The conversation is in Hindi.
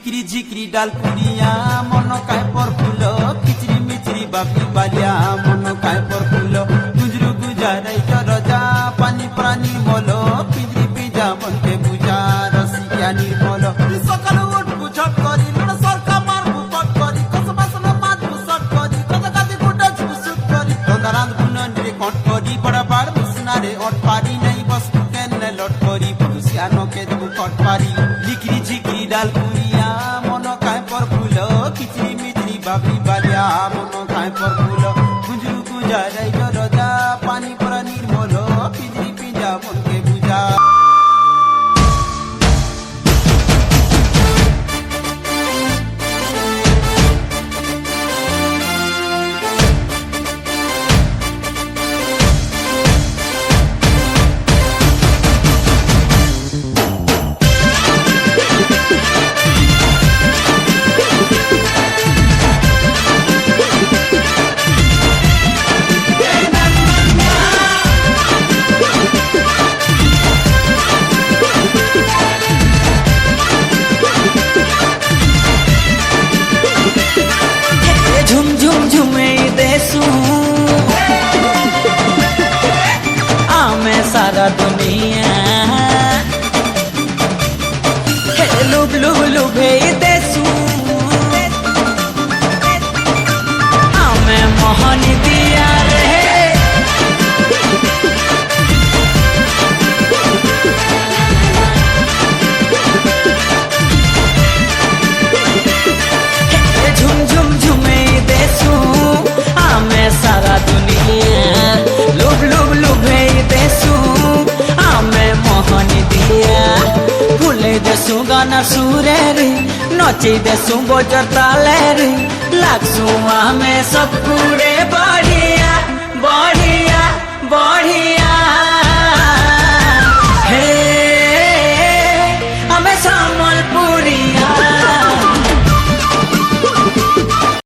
झिकरी झिकरी डाल पुरिया मन काय पर फूल किचरी मिचरी बापी बालिया मन काय पर फूल गुजरू गुजाराई रजा पानी प्राणी मोलो पिंजरी पिजा मन के बुझा रसिया निर्मल सकाल उठ बुझट करी लड़ सरका मार बुपट करी कस बासन मात बुसट करी कस काती गुटा झुसुट करी तंदारांद गुनन रे कट करी बड़ा बाड़ मुसना रे अट पारी नहीं बस केन ने लट करी पुरुषिया नो के दु कट पारी झिकरी झिकरी डाल पुरिया मन काय पर फूल किचरी मिचरी बापी बालिया मन काय पर फूल गुजरू गुजाराई रजा पानी पर निर्मल पिंजरी पिजा मन के बुझा झुम झुम झुमे देसू आमे सारा दुनिया लुब लुब लुभे देसू आमे मोहन दिया रे झुम झुम झुमे देसू आमे सारा दुनिया लुब लुब लुभे देसू आमे मोहन दिया भूले देसू गाना सुरे रे नचे देसू बजर ताले रे लागसू आमे सब पूरे बढ़िया बढ़िया बढ़िया